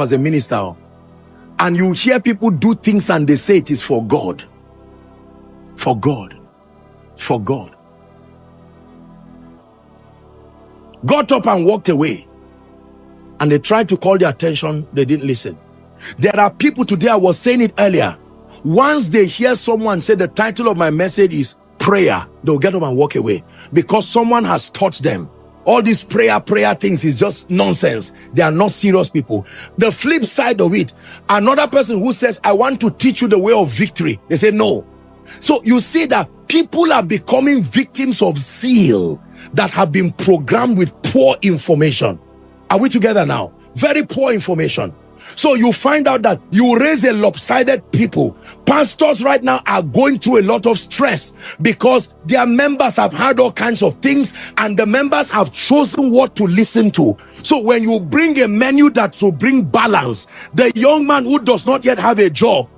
as a minister, and you hear people do things and they say it is for God. For God. For God. Got up and walked away. And they tried to call their attention. They didn't listen. There are people today, I was saying it earlier. Once they hear someone say the title of my message is prayer, they'll get up and walk away. Because someone has taught them. All these prayer things is just nonsense. They are not serious people. The flip side of it, another person who says, I want to teach you the way of victory. They say no. So you see that people are becoming victims of zeal that have been programmed with poor information. Are we together now? Very poor information. So you find out that you raise a lopsided people. Pastors right now are going through a lot of stress because their members have heard all kinds of things and the members have chosen what to listen to. So when you bring a menu that will bring balance, the young man who does not yet have a job,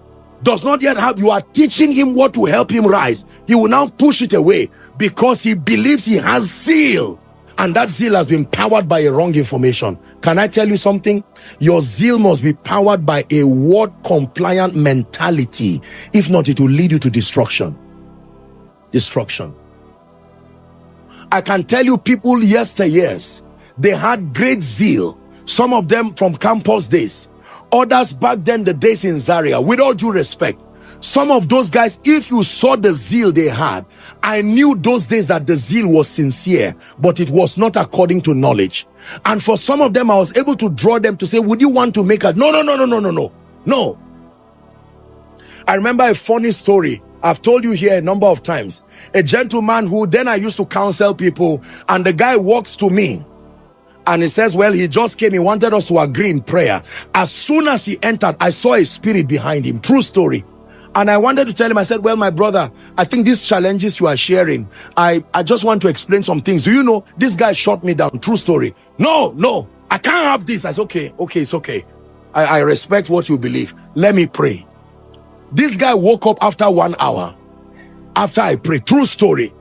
you are teaching him what will help him rise. He will now push it away because he believes he has zeal. And that zeal has been powered by a wrong information. Can I tell you something? Your zeal must be powered by a word-compliant mentality. If not, it will lead you to destruction. Destruction. I can tell you people yesteryears, they had great zeal. Some of them from campus days. Others back then, the days in Zaria. With all due respect, some of those guys, if you saw the zeal they had, I knew those days that the zeal was sincere, but it was not according to knowledge. And for some of them, I was able to draw them to say, would you want to make a... No. I remember a funny story. I've told you here a number of times. A gentleman who then I used to counsel people, and the guy walks to me. And he says, well, he just came. He wanted us to agree in prayer. As soon as he entered, I saw a spirit behind him. True story. And I wanted to tell him, I said, well, my brother, I think these challenges you are sharing, I just want to explain some things. Do you know, this guy shot me down. True story. No, I can't have this. I said, okay, it's okay. I respect what you believe. Let me pray. This guy woke up after 1 hour. After I prayed. True story.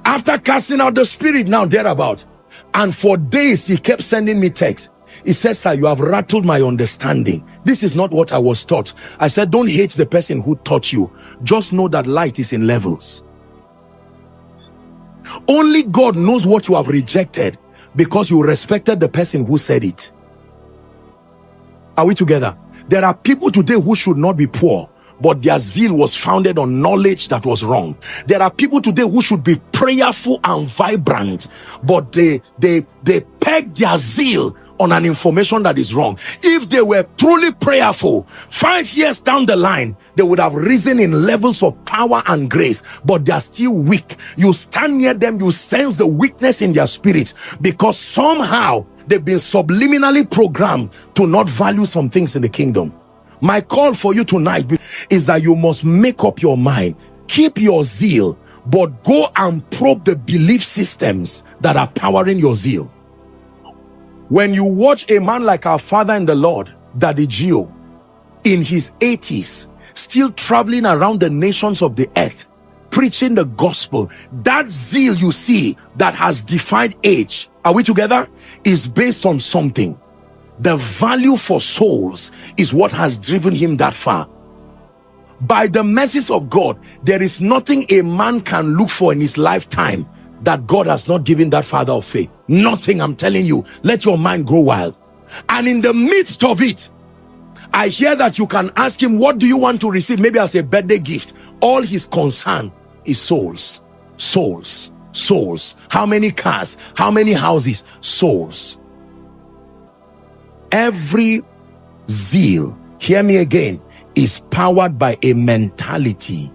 After casting out the spirit, now thereabout. And for days, he kept sending me texts. He says, sir, you have rattled my understanding. This is not what I was taught. I said, don't hate the person who taught you. Just know that light is in levels. Only God knows what you have rejected because you respected the person who said it. Are we together? There are people today who should not be poor, but their zeal was founded on knowledge that was wrong. There are people today who should be prayerful and vibrant, but they peg their zeal on an information that is wrong. If they were truly prayerful, 5 years down the line, they would have risen in levels of power and grace, but they are still weak. You stand near them, you sense the weakness in their spirit because somehow they've been subliminally programmed to not value some things in the kingdom. My call for you tonight is that you must make up your mind. Keep your zeal, but go and probe the belief systems that are powering your zeal. When you watch a man like our father in the Lord, Daddy Gio, in his 80s, still traveling around the nations of the earth, preaching the gospel, that zeal you see that has defied age, are we together, is based on something. The value for souls is what has driven him that far. By the mercies of God, there is nothing a man can look for in his lifetime that God has not given that father of faith. Nothing, I'm telling you. Let your mind grow wild. And in the midst of it, I hear that you can ask him, what do you want to receive? Maybe as a birthday gift. All his concern is souls. Souls. Souls. How many cars? How many houses? Souls. Every zeal, hear me again, is powered by a mentality.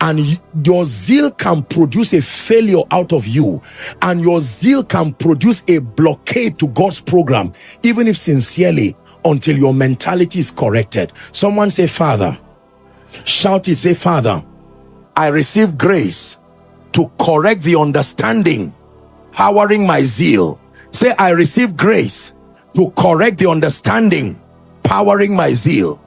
And your zeal can produce a failure out of you, and your zeal can produce a blockade to God's program, even if sincerely, until your mentality is corrected. Someone say, Father. Shout it, say, Father, I receive grace to correct the understanding powering my zeal. Say, I receive grace to correct the understanding powering my zeal.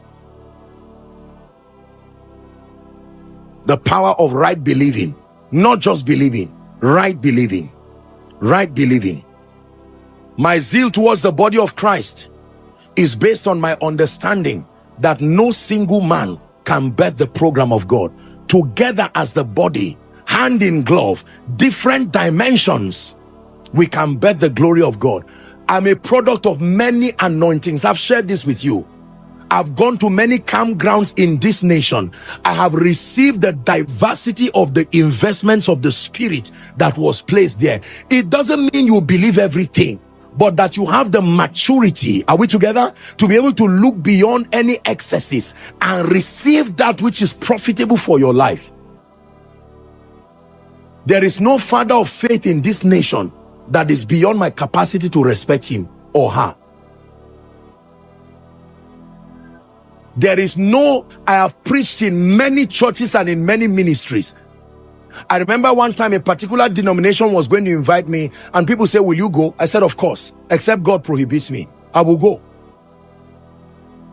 The power of right believing, not just believing, right believing, right believing. My zeal towards the body of Christ is based on my understanding that no single man can bet the program of God. Together as the body, hand in glove, different dimensions, we can bet the glory of God. I'm a product of many anointings. I've shared this with you. I've gone to many campgrounds in this nation. I have received the diversity of the investments of the Spirit that was placed there. It doesn't mean you believe everything, but that you have the maturity, are we together, to be able to look beyond any excesses and receive that which is profitable for your life. There is no father of faith in this nation that is beyond my capacity to respect him or her. There is no, I have preached in many churches and in many ministries. I remember one time a particular denomination was going to invite me and people say, will you go? I said, of course, except God prohibits me. I will go.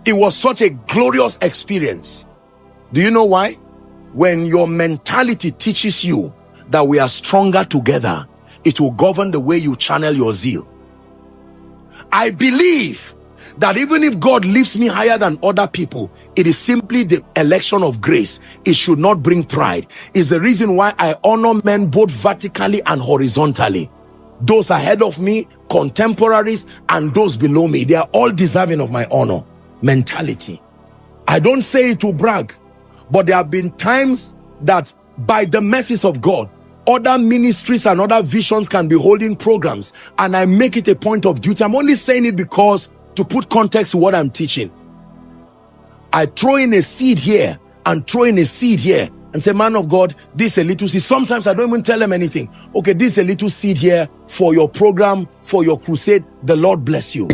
It was such a glorious experience. Do you know why? When your mentality teaches you that we are stronger together, it will govern the way you channel your zeal. I believe that even if God lifts me higher than other people, it is simply the election of grace. It should not bring pride. It's the reason why I honor men both vertically and horizontally. Those ahead of me, contemporaries, and those below me, they are all deserving of my honor. Mentality. I don't say it to brag, but there have been times that by the mercies of God, other ministries and other visions can be holding programs, and I make it a point of duty. I'm only saying it because to put context to what I'm teaching. I throw in a seed here and throw in a seed here and say, man of God, this is a little seed. Sometimes I don't even tell them anything. Okay, this is a little seed here for your program, for your crusade. The Lord bless you.